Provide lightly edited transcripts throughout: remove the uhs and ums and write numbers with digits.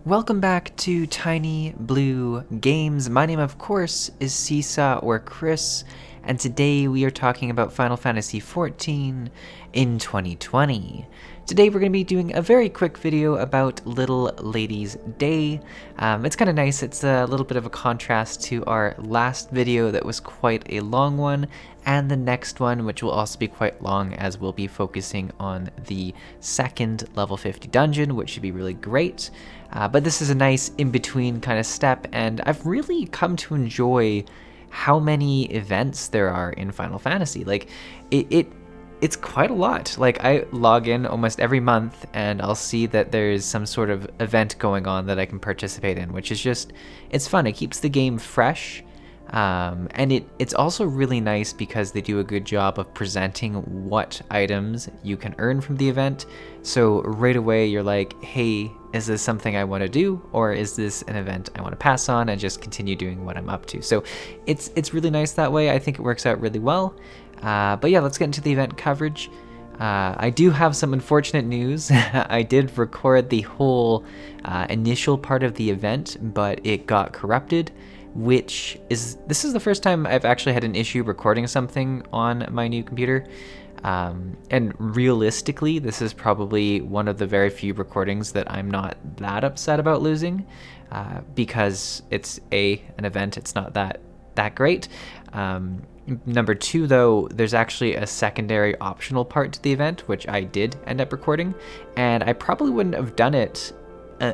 Welcome back to Tiny Blue Games. My name, of course, is Seesaw or Chris, and today we are talking about Final Fantasy XIV in 2020. Today we're going to be doing a very quick video about Little Lady's Day. It's kind of nice. It's a little bit of a contrast to our last video that was quite a long one, and the next one, which will also be quite long, as we'll be focusing on the second level 50 dungeon, which should be really great. But this is a nice in-between kind of step, and I've really come to enjoy how many events there are in Final Fantasy. Like, it's quite a lot. Like, I log in almost every month, and I'll see that there's some sort of event going on that I can participate in, which is just, it's fun. It keeps the game fresh. And it's also really nice because they do a good job of presenting what items you can earn from the event. So right away you're like, hey, is this something I want to do, or is this an event I want to pass on and just continue doing what I'm up to? So it's really nice that way. I think it works out really well. But yeah, let's get into the event coverage. I do have some unfortunate news. I did record the whole initial part of the event, but it got corrupted. This is the first time I've actually had an issue recording something on my new computer. And realistically, this is probably one of the very few recordings that I'm not that upset about losing, because it's an event. It's not that great. Number two, though, there's actually a secondary optional part to the event, which I did end up recording, and I probably wouldn't have done it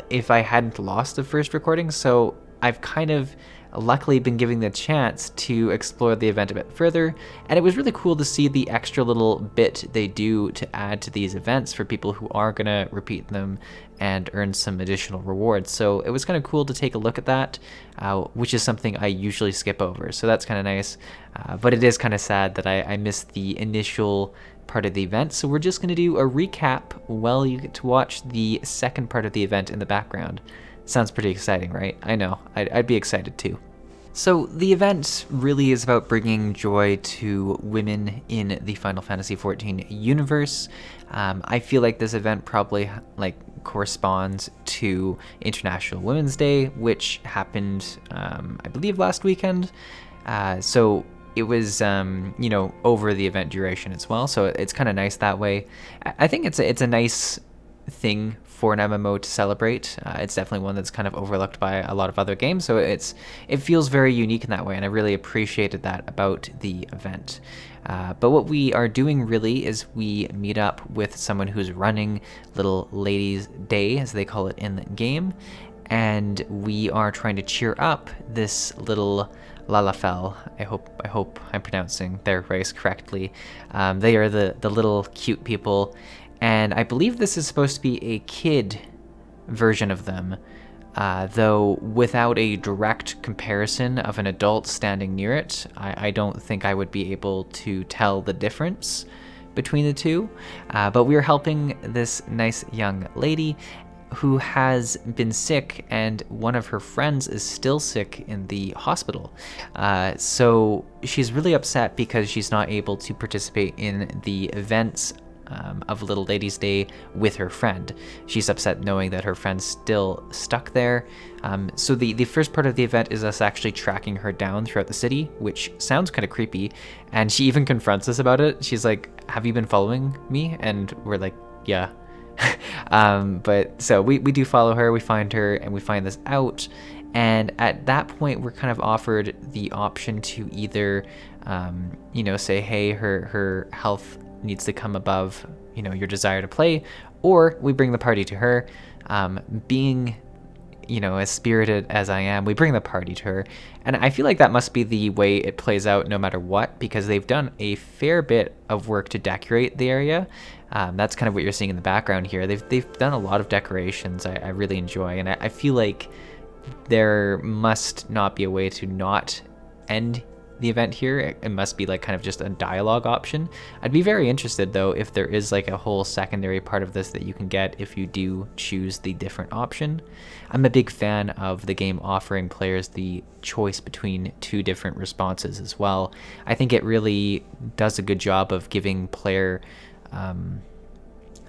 if I hadn't lost the first recording. So I've kind of luckily been given the chance to explore the event a bit further, and it was really cool to see the extra little bit they do to add to these events for people who are going to repeat them and earn some additional rewards. So it was kind of cool to take a look at that, which is something I usually skip over, so that's kind of nice. But it is kind of sad that I missed the initial part of the event, so we're just going to do a recap while you get to watch the second part of the event in the background. Sounds pretty exciting, right? I know, I'd be excited too. So the event really is about bringing joy to women in the Final Fantasy XIV universe. I feel like this event probably corresponds to International Women's Day, which happened, I believe, last weekend. So it was, over the event duration as well. So it's kind of nice that way. I think it's a nice thing for an MMO to celebrate. It's definitely one that's kind of overlooked by a lot of other games, so it feels very unique in that way, and I really appreciated that about the event. But what we are doing really is we meet up with someone who's running Little Lady's Day, as they call it in the game, and we are trying to cheer up this little Lalafell. I hope I'm pronouncing their race correctly. They are the little cute people, and I believe this is supposed to be a kid version of them, though without a direct comparison of an adult standing near it, I don't think I would be able to tell the difference between the two. But we are helping this nice young lady who has been sick, and one of her friends is still sick in the hospital. So she's really upset because she's not able to participate in the events of Little Lady's Day with her friend. She's upset knowing that her friend's still stuck there. So the first part of the event is us actually tracking her down throughout the city, which sounds kind of creepy, and she even confronts us about it. She's like, have you been following me? And we're like, yeah. But so we do follow her, we find her, and we find this out. And at that point, we're kind of offered the option to either, say, hey, her health needs to come above, your desire to play, or we bring the party to her. Being, as spirited as I am, we bring the party to her. And I feel like that must be the way it plays out no matter what, because they've done a fair bit of work to decorate the area. That's kind of what you're seeing in the background here. They've done a lot of decorations I really enjoy, and I feel like there must not be a way to not end the event here. It must be kind of just a dialogue option. I'd be very interested though if there is a whole secondary part of this that you can get if you do choose the different option. I'm a big fan of the game offering players the choice between two different responses as well. I think it really does a good job of giving player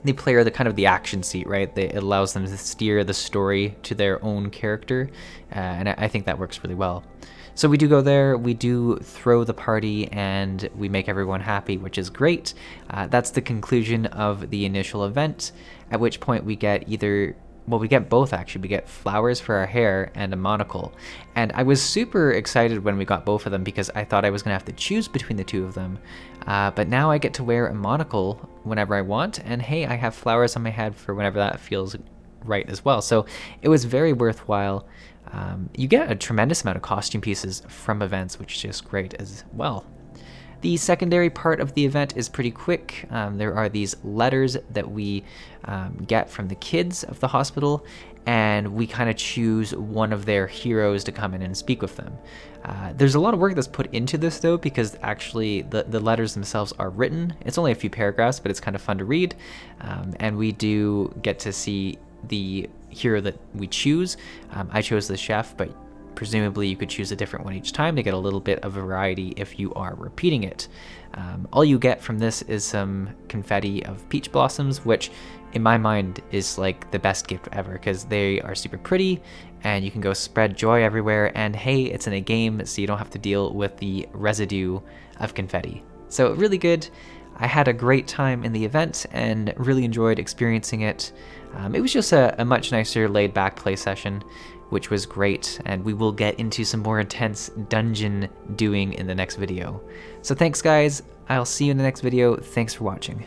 the player the kind of the action seat, right? It allows them to steer the story to their own character, and I think that works really well. So we do go there, we do throw the party, and we make everyone happy, which is great. That's the conclusion of the initial event, at which point we get we get both actually. We get flowers for our hair and a monocle. And I was super excited when we got both of them because I thought I was going to have to choose between the two of them. But now I get to wear a monocle whenever I want, and hey, I have flowers on my head for whenever that feels right as well. So it was very worthwhile. You get a tremendous amount of costume pieces from events, which is just great as well. The secondary part of the event is pretty quick. There are these letters that we get from the kids of the hospital, and we kind of choose one of their heroes to come in and speak with them. There's a lot of work that's put into this, though, because actually the letters themselves are written. It's only a few paragraphs, but it's kind of fun to read, and we do get to see the hero that we choose. I chose the chef, but presumably you could choose a different one each time to get a little bit of variety if you are repeating it. All you get from this is some confetti of peach blossoms, which in my mind is like the best gift ever because they are super pretty and you can go spread joy everywhere, and hey, it's in a game so you don't have to deal with the residue of confetti. So really good. I had a great time in the event and really enjoyed experiencing it. It was just a much nicer laid back play session, which was great, and we will get into some more intense dungeon doing in the next video. So thanks guys, I'll see you in the next video. Thanks for watching.